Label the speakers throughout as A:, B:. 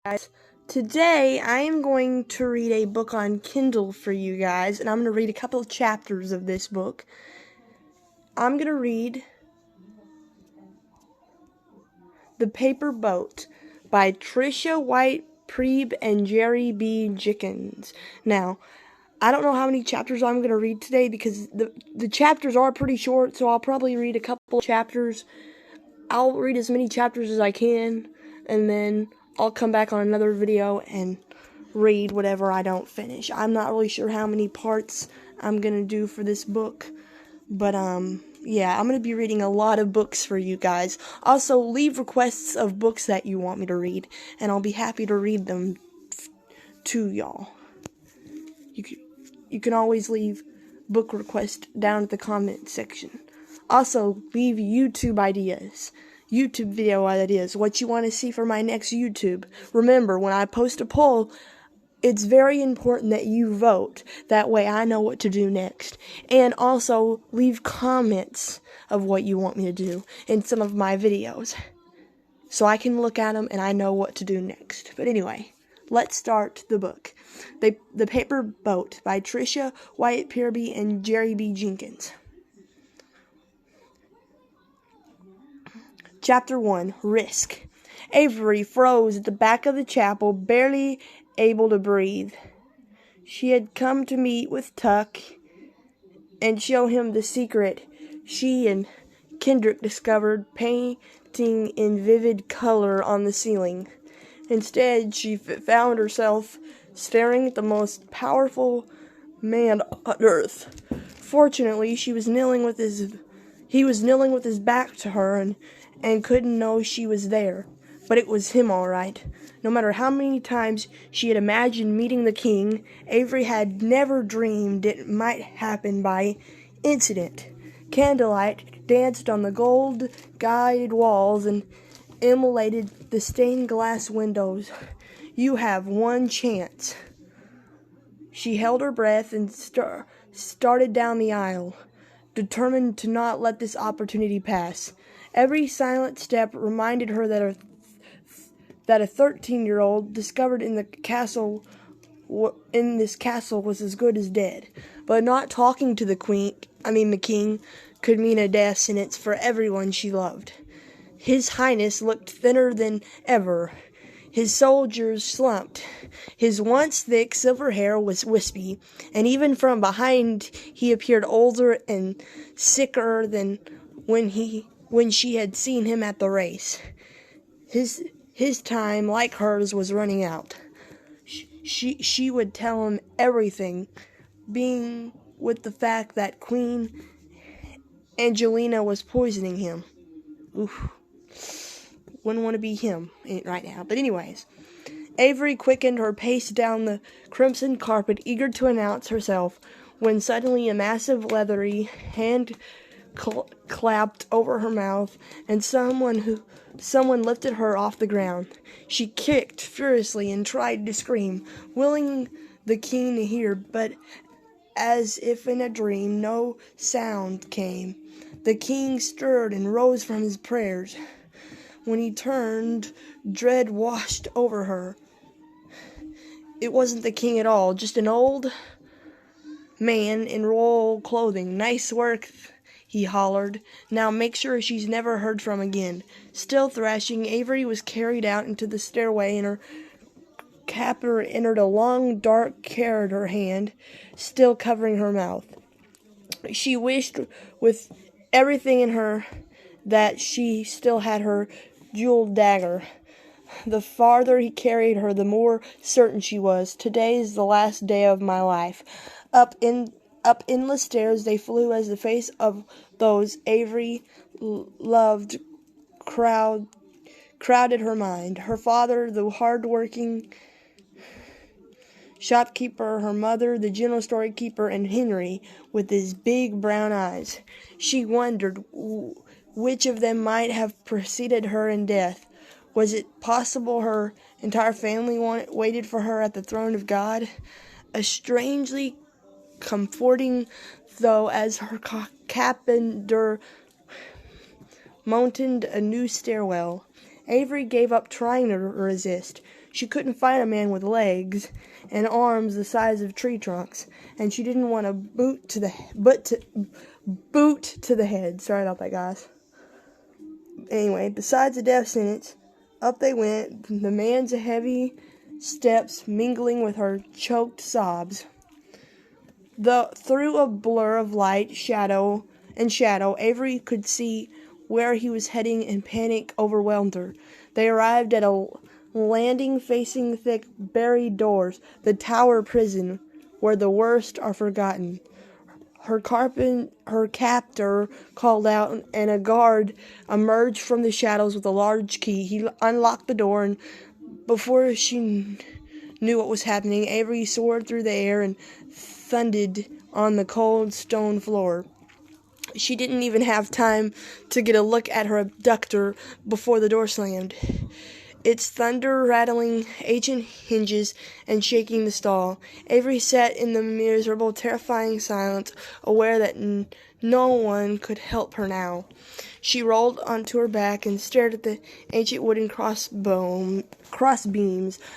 A: Guys, today I am going to read a book on Kindle for you guys, and I'm going to read a couple of chapters of this book. I'm going to read The Paper Boat by Trisha White-Prieb and Jerry B. Jenkins. Now, I don't know how many chapters I'm going to read today because the chapters are pretty short, so I'll probably read a couple of chapters. I'll read as many chapters as I can, and then I'll come back on another video and read whatever I don't finish. I'm not really sure how many parts I'm going to do for this book, but yeah, I'm going to be reading a lot of books for you guys. Also, leave requests of books that you want me to read, and I'll be happy to read them to y'all. You can always leave book requests down at the comment section. Also, leave YouTube video ideas, what you want to see for my next YouTube. Remember, when I post a poll, it's very important that you vote. That way I know what to do next. And also, leave comments of what you want me to do in some of my videos, so I can look at them and I know what to do next. But anyway, let's start the book. The Paper Boat by Trisha White-Prieb and Jerry B. Jenkins. Chapter 1, Risk. Avery froze at the back of the chapel, barely able to breathe. She had come to meet with Tuck and show him the secret she and Kendrick discovered painting in vivid color on the ceiling. Instead, she found herself staring at the most powerful man on earth. Fortunately, he was kneeling with his back to her and couldn't know she was there. But it was him, all right. No matter how many times she had imagined meeting the king, Avery had never dreamed it might happen by incident. Candlelight danced on the gold-guided walls and illuminated the stained glass windows. You have one chance. She held her breath and started down the aisle, determined to not let this opportunity pass. Every silent step reminded her that a 13-year-old discovered in this castle was as good as dead. But not talking to the king, could mean a death sentence for everyone she loved. His Highness looked thinner than ever. His soldiers slumped. His once thick silver hair was wispy, and even from behind he appeared older and sicker than when she had seen him at the race. His time, like hers, was running out. She would tell him everything, being with the fact that Queen Angelina was poisoning him. Oof. Wouldn't want to be him right now. But anyways, Avery quickened her pace down the crimson carpet, eager to announce herself, when suddenly a massive leathery hand clapped over her mouth, and someone lifted her off the ground. She kicked furiously and tried to scream, willing the king to hear, but as if in a dream, no sound came. The king stirred and rose from his prayers. When he turned, dread washed over her. It wasn't the king at all, just an old man in royal clothing. Nice work, he hollered. Now make sure she's never heard from again. Still thrashing, Avery was carried out into the stairway, and her captor entered a long, dark corridor, hand still covering her mouth. She wished with everything in her that she still had her jeweled dagger. The farther he carried her, the more certain she was. Today is the last day of my life. Up endless stairs they flew as the face of those Avery loved crowded her mind. Her father, the hard-working shopkeeper, her mother, the general storekeeper, and Henry, with his big brown eyes. She wondered which of them might have preceded her in death. Was it possible her entire family waited for her at the throne of God? A strangely comforting though as her captor mounted a new stairwell. Avery gave up trying to resist. She couldn't find a man with legs and arms the size of tree trunks, and she didn't want a boot to the head. Sorry about that, guys. Anyway, besides the death sentence, up they went, the man's heavy steps mingling with her choked sobs. Through a blur of light, shadow, Avery could see where he was heading, and panic overwhelmed her. They arrived at a landing facing thick, buried doors, the Tower Prison, where the worst are forgotten. Her captor called out, and a guard emerged from the shadows with a large key. He unlocked the door, and before she knew what was happening, Avery soared through the air and thundered on the cold stone floor. She didn't even have time to get a look at her abductor before the door slammed, its thunder rattling ancient hinges and shaking the stall. Avery sat in the miserable, terrifying silence, aware that no one could help her now. She rolled onto her back and stared at the ancient wooden crossbeams.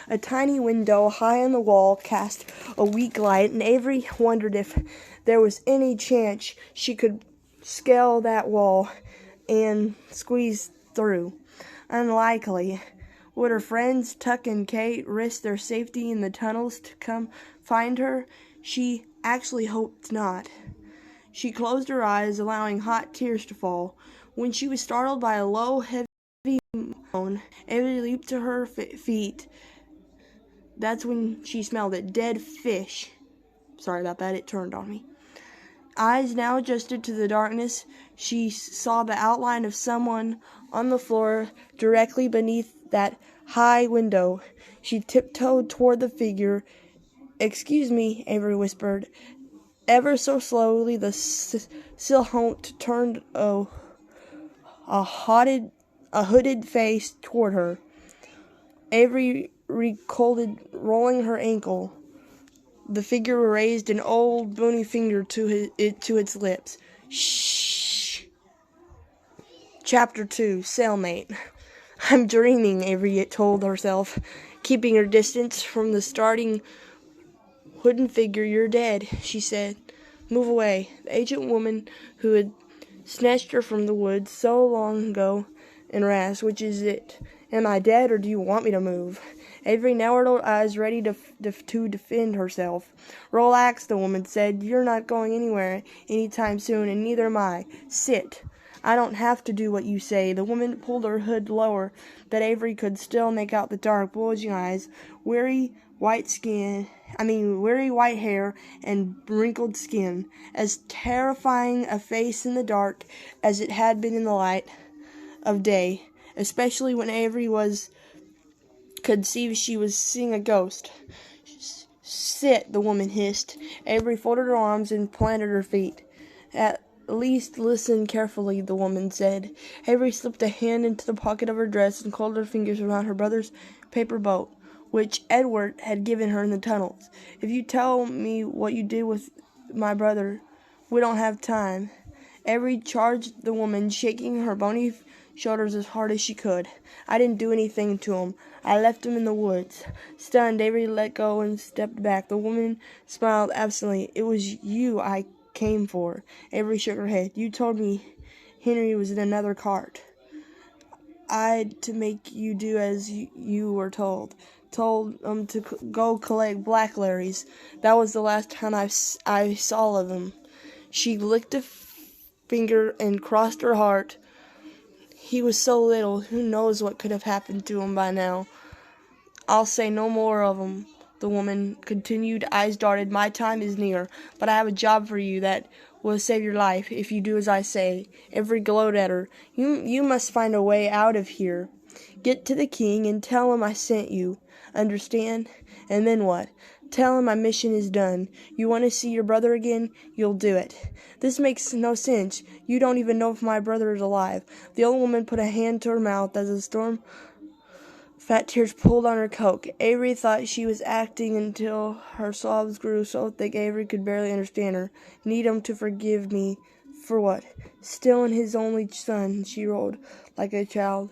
A: A tiny window high on the wall cast a weak light, and Avery wondered if there was any chance she could scale that wall and squeeze through. Unlikely. Would her friends Tuck and Kate risk their safety in the tunnels to come find her? She actually hoped not. She closed her eyes, allowing hot tears to fall. When she was startled by a low, heavy moan, Avery leaped to her feet. That's when she smelled it. Dead fish. Sorry about that, it turned on me. Eyes now adjusted to the darkness, she saw the outline of someone on the floor directly beneath that high window. She tiptoed toward the figure. "Excuse me," Avery whispered. Ever so slowly, the silhouette turned a hooded face toward her. Avery recoiled, rolling her ankle. The figure raised an old, bony finger to its lips. "Shh." Chapter 2, Cellmate. "I'm dreaming," Avery told herself, keeping her distance from the starting wooden figure. "You're dead," she said. "Move away." The ancient woman who had snatched her from the woods so long ago and rasped, "Which is it? Am I dead, or do you want me to move?" Avery narrowed her eyes, ready to defend herself. "Relax," the woman said. "You're not going anywhere anytime soon, and neither am I. Sit." "I don't have to do what you say." The woman pulled her hood lower, but Avery could still make out the dark, bulging eyes, weary white hair, and wrinkled skin. As terrifying a face in the dark as it had been in the light of day, especially when Avery could see she was seeing a ghost. "Sit," the woman hissed. Avery folded her arms and planted her feet. "At least listen carefully," the woman said. Avery slipped a hand into the pocket of her dress and coiled her fingers around her brother's paper boat, which Edward had given her in the tunnels. "If you tell me what you did with my brother, we don't have time." Avery charged the woman, shaking her bony shoulders as hard as she could. "I didn't do anything to him. I left him in the woods." Stunned, Avery let go and stepped back. The woman smiled absently. "It was you I came for." Avery shook her head. "You told me Henry was in another cart." "I'd to make you do as you were told. Told to go collect blackberries. That was the last time I saw of him." She licked a finger and crossed her heart. "He was so little. Who knows what could have happened to him by now?" "I'll say no more of 'em," the woman continued. Eyes darted. "My time is near, but I have a job for you that will save your life if you do as I say." Avery glowed at her. You must find a way out of here. Get to the king and tell him I sent you. Understand? And then what? Tell him my mission is done. You want to see your brother again? You'll do it." "This makes no sense. You don't even know if my brother is alive." The old woman put a hand to her mouth as a storm fat tears pulled on her coat. Avery thought she was acting until her sobs grew so thick Avery could barely understand her. "Need him to forgive me for what?" "Still in his only son." She rocked like a child.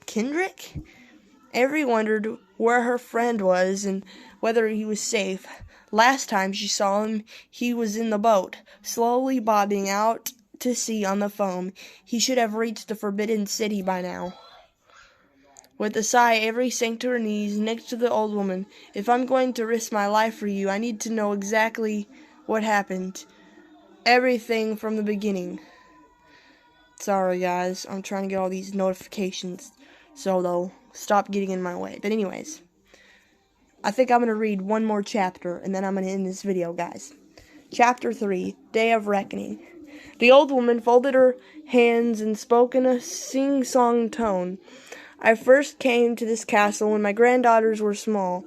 A: "Kendrick?" Avery wondered where her friend was and whether he was safe. Last time she saw him, he was in the boat, slowly bobbing out to sea on the foam. He should have reached the Forbidden City by now. With a sigh, Avery sank to her knees next to the old woman. "If I'm going to risk my life for you, I need to know exactly what happened. Everything from the beginning." Sorry, guys. I'm trying to get all these notifications, so they'll stop getting in my way. But anyways, I think I'm going to read one more chapter, and then I'm going to end this video, guys. Chapter 3, Day of Reckoning. The old woman folded her hands and spoke in a sing-song tone. "I first came to this castle when my granddaughters were small,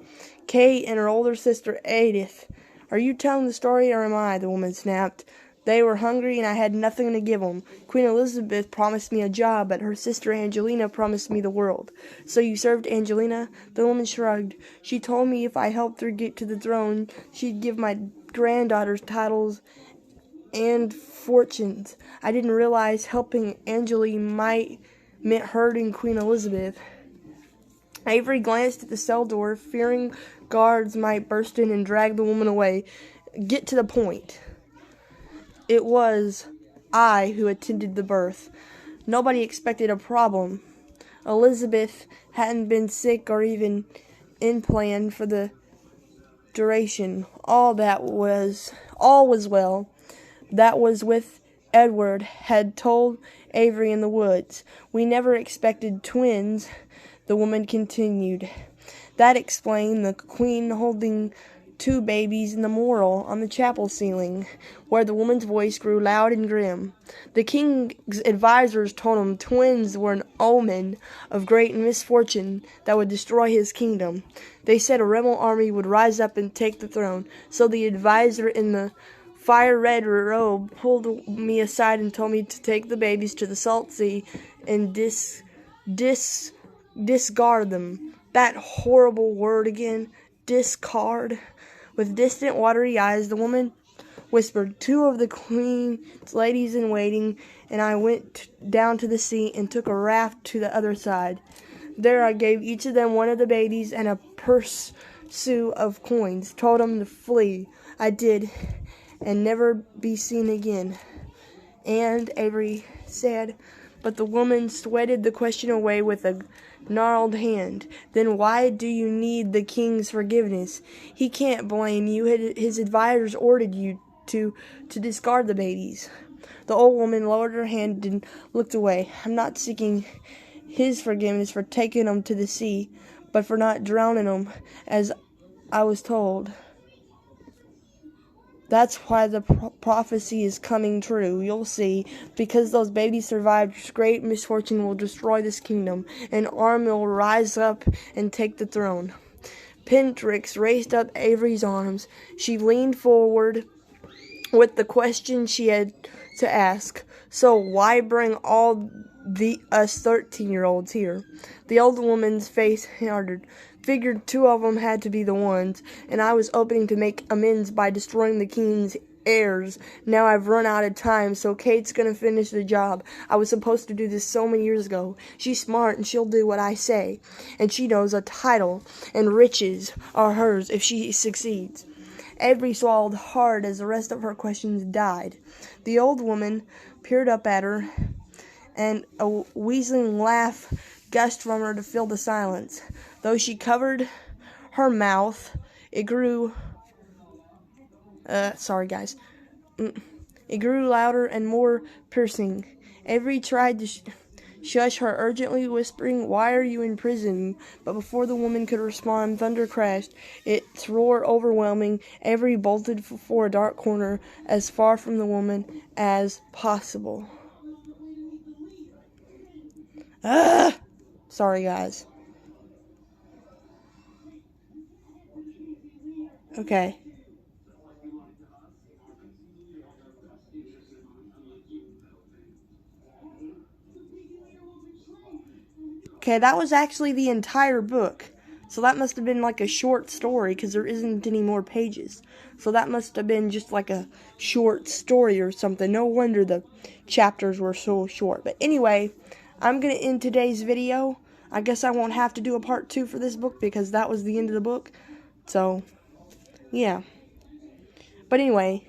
A: Kate and her older sister Edith." "Are you telling the story, or am I?" the woman snapped. "They were hungry, and I had nothing to give them. Queen Elizabeth promised me a job, but her sister Angelina promised me the world." "So you served Angelina?" The woman shrugged. "She told me if I helped her get to the throne, she'd give my granddaughters titles and fortunes. I didn't realize helping Angelina meant hurting Queen Elizabeth." Avery glanced at the cell door, fearing guards might burst in and drag the woman away. "Get to the point." "It was I who attended the birth. Nobody expected a problem. Elizabeth hadn't been sick or even in plan for the duration. All was well. That was with Edward had told Avery in the woods. We never expected twins," the woman continued. "That explained the Queen holding 2 babies in the mural on the chapel ceiling," where the woman's voice grew loud and grim. "The king's advisors told him twins were an omen of great misfortune that would destroy his kingdom. They said a rebel army would rise up and take the throne. So the advisor in the fire-red robe pulled me aside and told me to take the babies to the salt sea and discard them." That horrible word again, discard. With distant, watery eyes, the woman whispered, "2 of the Queen's ladies-in-waiting and I went down to the sea and took a raft to the other side. There I gave each of them one of the babies and a purse of coins, told them to flee. I did, and never be seen again." "And," Avery said, but the woman sweated the question away with a gnarled hand. "Then why do you need the king's forgiveness? He can't blame you. His advisors ordered you to discard the babies." The old woman lowered her hand and looked away. "I'm not seeking his forgiveness for taking them to the sea, but for not drowning them, as I was told. That's why the prophecy is coming true. You'll see. Because those babies survived, great misfortune will destroy this kingdom. An army will rise up and take the throne." Pentrix raised up Avery's arms. She leaned forward with the question she had to ask. "So why bring all us 13-year-olds here?" The old woman's face hardened. "Figured 2 of them had to be the ones, and I was hoping to make amends by destroying the king's heirs. Now I've run out of time, so Kate's gonna finish the job. I was supposed to do this so many years ago. She's smart, and she'll do what I say. And she knows a title and riches are hers if she succeeds." Avery swallowed hard as the rest of her questions died. The old woman peered up at her, and a wheezing laugh gushed from her to fill the silence. Though she covered her mouth, it grew louder and more piercing. Avery tried to shush her, urgently whispering, "Why are you in prison?" But before the woman could respond, thunder crashed, its roar overwhelming. Avery bolted for a dark corner, as far from the woman as possible. Sorry, guys. Okay. Okay, that was actually the entire book. So that must have been like a short story, because there isn't any more pages. So that must have been just like a short story or something. No wonder the chapters were so short. But anyway, I'm going to end today's video. I guess I won't have to do a part 2 for this book because that was the end of the book. So, yeah. But anyway,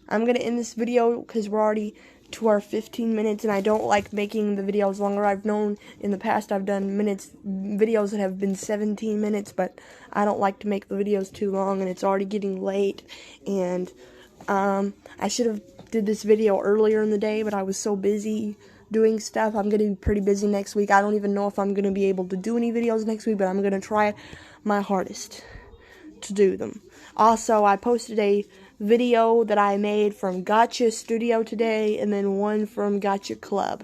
A: I'm going to end this video because we're already to our 15 minutes, and I don't like making the videos longer. I've known in the past I've done videos that have been 17 minutes, but I don't like to make the videos too long, and it's already getting late, and I should have did this video earlier in the day, but I was so busy doing stuff. I'm going to be pretty busy next week. I don't even know if I'm going to be able to do any videos next week, but I'm going to try my hardest to do them. Also, I posted a video that I made from Gotcha Studio today, and then one from Gotcha Club.